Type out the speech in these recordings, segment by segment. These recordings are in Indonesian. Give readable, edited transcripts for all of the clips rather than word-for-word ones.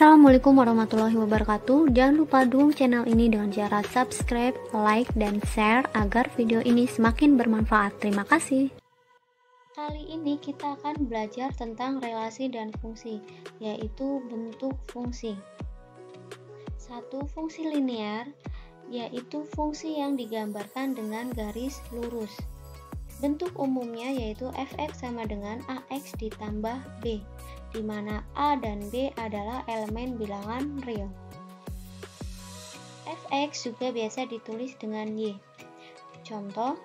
Assalamualaikum warahmatullahi wabarakatuh. Jangan lupa dukung channel ini dengan cara subscribe, like, dan share agar video ini semakin bermanfaat. Terima kasih. Kali ini kita akan belajar tentang relasi dan fungsi, yaitu bentuk fungsi. Satu, fungsi linear, yaitu fungsi yang digambarkan dengan garis lurus. Bentuk umumnya yaitu f(x) sama dengan ax ditambah b, di mana a dan b adalah elemen bilangan real. Fx juga biasa ditulis dengan y. Contoh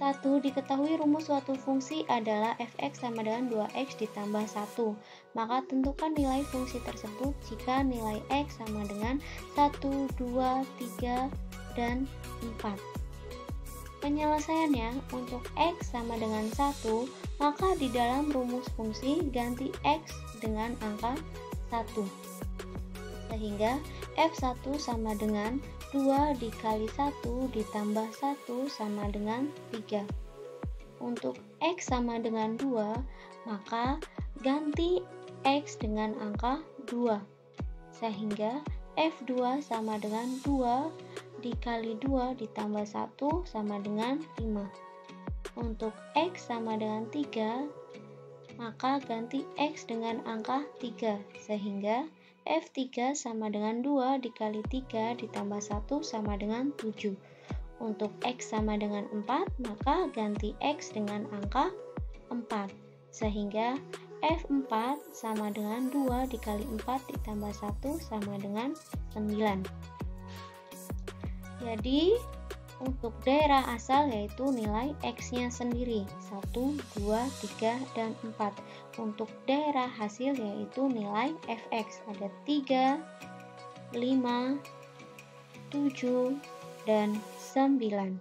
1. Diketahui rumus suatu fungsi adalah fx sama dengan 2x ditambah 1. Maka tentukan nilai fungsi tersebut jika nilai x sama dengan 1, 2, 3, dan 4. Penyelesaiannya, untuk x sama dengan 1, maka di dalam rumus fungsi ganti x dengan angka 1. Sehingga f1 sama dengan 2 dikali 1 ditambah 1 sama dengan 3. Untuk x sama dengan 2, maka ganti x dengan angka 2. Sehingga f2 sama dengan 2 dikali 2 ditambah 1 sama dengan 5. Untuk x sama dengan 3, maka ganti x dengan angka 3, sehingga f3 sama dengan 2 dikali 3 ditambah 1 sama dengan 7. Untuk x sama dengan 4, maka ganti x dengan angka 4, sehingga f4 sama dengan 2 dikali 4 ditambah 1 sama dengan 9. Jadi untuk daerah asal yaitu nilai x-nya sendiri 1, 2, 3, dan 4. Untuk daerah hasil yaitu nilai fx ada 3, 5, 7, dan 9.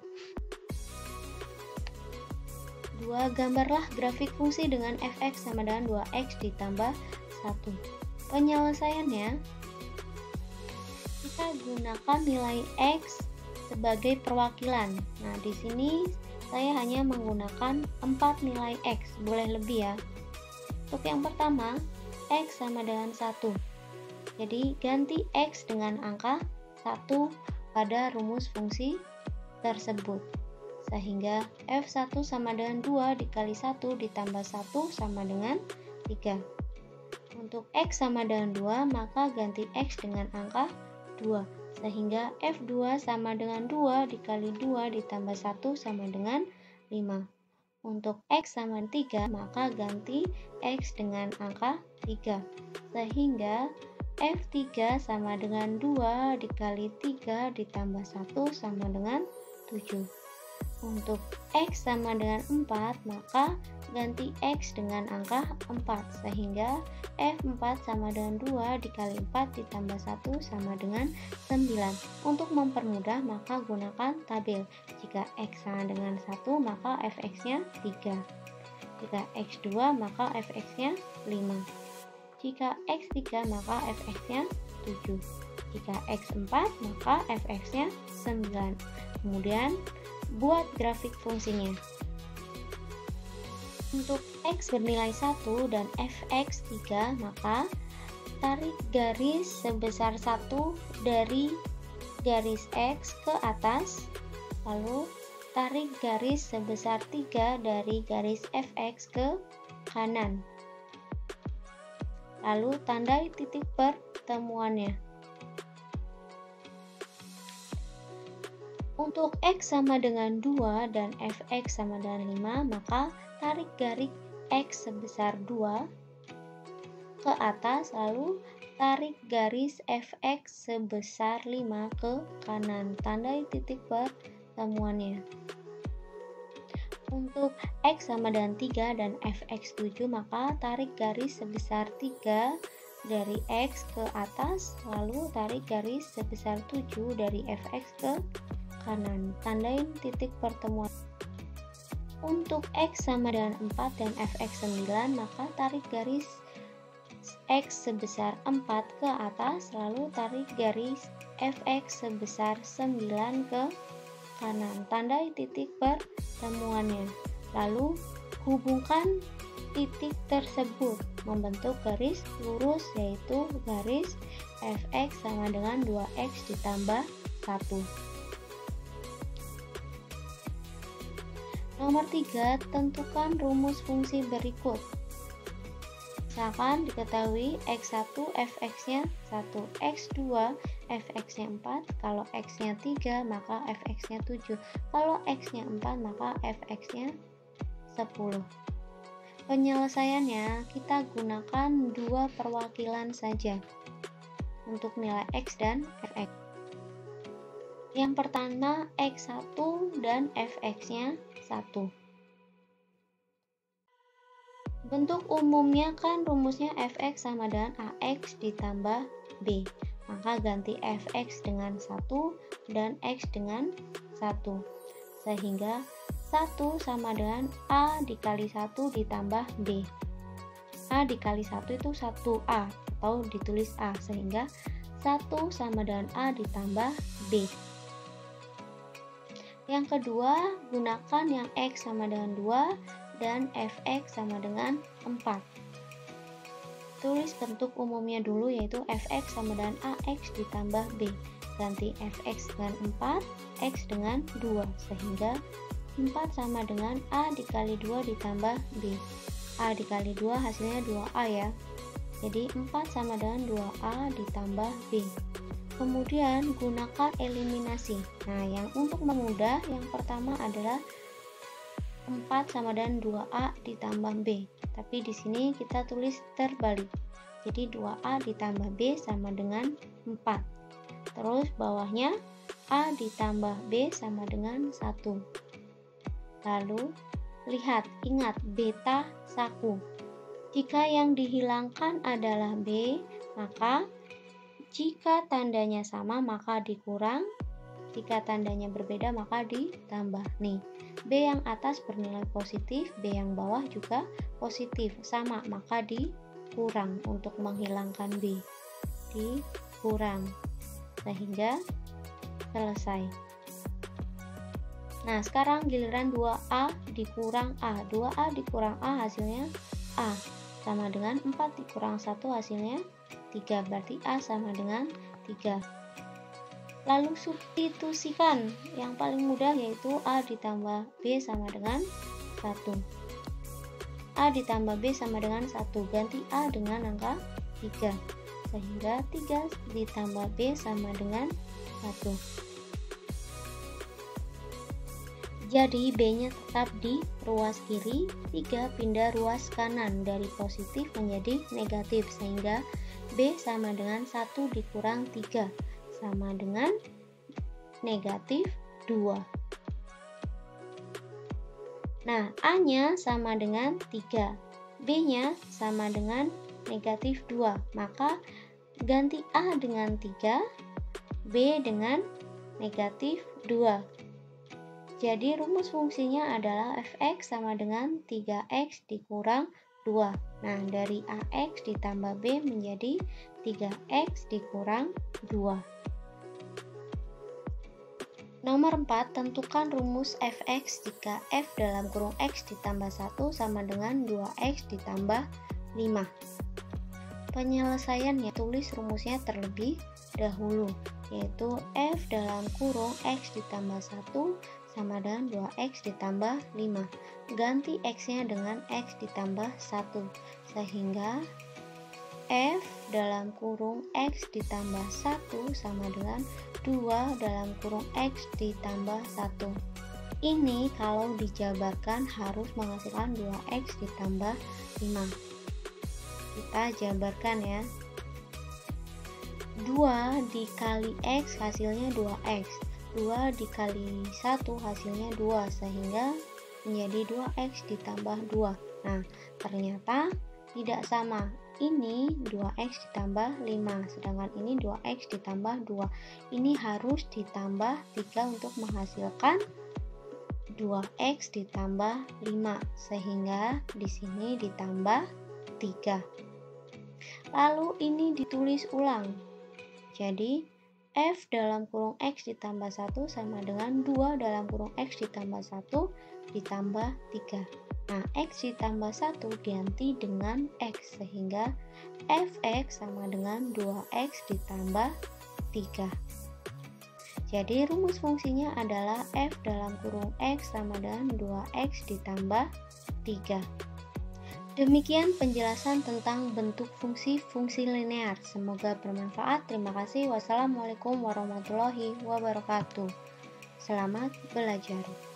2. Gambarlah grafik fungsi dengan fx sama dengan 2x ditambah 1. Penyelesaiannya, kita gunakan nilai x sebagai perwakilan. Nah, di sini saya hanya menggunakan 4 nilai x, boleh lebih ya. Untuk yang pertama, x sama dengan 1. Jadi, ganti x dengan angka 1 pada rumus fungsi tersebut. Sehingga f1 sama dengan 2 dikali 1 ditambah 1 sama dengan 3. Untuk x sama dengan 2, maka ganti x dengan angka 2. Sehingga f2 sama dengan 2 dikali 2 ditambah 1 sama dengan 5. Untuk x sama 3, maka ganti x dengan angka 3. Sehingga f3 sama dengan 2 dikali 3 ditambah 1 sama dengan 7. Untuk x sama dengan 4, maka ganti x dengan angka 4, sehingga f4 sama dengan 2 dikali 4 ditambah 1 sama dengan 9. Untuk mempermudah, maka gunakan tabel. Jika x sama dengan 1, maka fx-nya 3. Jika x2, maka fx-nya 5. Jika x3, maka fx-nya 7. Jika x4, maka fx-nya 9. Kemudian buat grafik fungsinya. Untuk x bernilai 1 dan fx 3, maka tarik garis sebesar 1 dari garis x ke atas, lalu tarik garis sebesar 3 dari garis fx ke kanan. Lalu tandai titik pertemuannya. Untuk x sama dengan 2 dan fx sama dengan 5, maka tarik garis x sebesar 2 ke atas, lalu tarik garis fx sebesar 5 ke kanan. Tandai titik pertemuannya. Untuk x sama dengan 3 dan fx 7, maka tarik garis sebesar 3 dari x ke atas, lalu tarik garis sebesar 7 dari fx ke kanan. Tandain titik pertemuan. Untuk x sama dengan 4 dan fx 9, maka tarik garis x sebesar 4 ke atas, lalu tarik garis fx sebesar 9 ke kanan. Tandai titik pertemuannya. Lalu hubungkan titik tersebut membentuk garis lurus, yaitu garis fx sama dengan 2x ditambah 1. Nomor 3, tentukan rumus fungsi berikut. Misalkan diketahui x1 fx-nya 1, x2 fx-nya 4, kalau x-nya 3 maka fx-nya 7, kalau x-nya 4 maka fx-nya 10. Penyelesaiannya kita gunakan dua perwakilan saja untuk nilai x dan fx. Yang pertama x1 dan fx-nya 1. Bentuk umumnya kan rumusnya fx sama dengan ax ditambah b. Maka ganti fx dengan 1 dan x dengan 1. Sehingga 1 sama dengan a dikali 1 ditambah b. A dikali 1 itu 1a atau ditulis a, sehingga 1 sama dengan a ditambah b. Yang kedua, gunakan yang x sama dengan 2 dan fx sama dengan 4. Tulis bentuk umumnya dulu, yaitu fx sama dengan ax ditambah b. Ganti fx dengan 4, x dengan 2, sehingga 4 sama dengan a dikali 2 ditambah b. A dikali 2 hasilnya 2a ya. Jadi 4 sama dengan 2a ditambah b. Kemudian gunakan eliminasi. Nah, yang untuk memudah, yang pertama adalah 4 sama dengan 2a ditambah b. Tapi di sini kita tulis terbalik. Jadi 2a ditambah b sama dengan 4. Terus bawahnya a ditambah b sama dengan 1. Lalu lihat, ingat beta saku. Jika yang dihilangkan adalah b, maka jika tandanya sama maka dikurang, jika tandanya berbeda maka ditambah. Nih, B yang atas bernilai positif, B yang bawah juga positif, sama, maka dikurang untuk menghilangkan B. Dikurang, sehingga selesai. Nah, sekarang giliran 2A dikurang A. 2A dikurang A hasilnya A, sama dengan 4 dikurang 1 hasilnya 3, berarti A sama dengan 3. Lalu substitusikan, yang paling mudah yaitu A ditambah B sama dengan 1. A ditambah B sama dengan 1, ganti A dengan angka 3, sehingga 3 ditambah B sama dengan 1. Jadi B-nya tetap di ruas kiri, 3 pindah ruas kanan dari positif menjadi negatif, sehingga B sama dengan 1 dikurang 3 sama dengan negatif 2. Nah, A-nya sama dengan 3, B-nya sama dengan negatif 2, maka ganti A dengan 3, B dengan negatif 2. Jadi rumus fungsinya adalah fx sama dengan 3x dikurang 2. Nah, dari ax ditambah b menjadi 3x dikurang 2. Nomor 4, tentukan rumus fx jika f dalam kurung x ditambah 1 sama dengan 2x ditambah 5. Penyelesaiannya, tulis rumusnya terlebih dahulu, yaitu f dalam kurung x ditambah 1 sama dengan 2x ditambah 5. Ganti x-nya dengan x ditambah 1, sehingga f dalam kurung x ditambah 1 sama dengan 2 dalam kurung x ditambah 1. Ini kalau dijabarkan harus menghasilkan 2x ditambah 5. Kita jabarkan ya. 2 dikali x hasilnya 2x. 2 dikali 1 hasilnya 2, sehingga menjadi 2x ditambah 2. Nah, ternyata tidak sama. Ini 2x ditambah 5, sedangkan ini 2x ditambah 2. Ini harus ditambah 3 untuk menghasilkan 2x ditambah 5, sehingga di sini ditambah 3. Lalu ini ditulis ulang. Jadi f dalam kurung x ditambah 1 sama dengan 2 dalam kurung x ditambah 1 ditambah 3. Nah, X ditambah 1 diganti dengan X, sehingga Fx sama dengan 2X ditambah 3. Jadi rumus fungsinya adalah F dalam kurung X sama dengan 2X ditambah 3. Demikian penjelasan tentang bentuk fungsi-fungsi linear. Semoga bermanfaat. Terima kasih. Wassalamualaikum warahmatullahi wabarakatuh. Selamat belajar.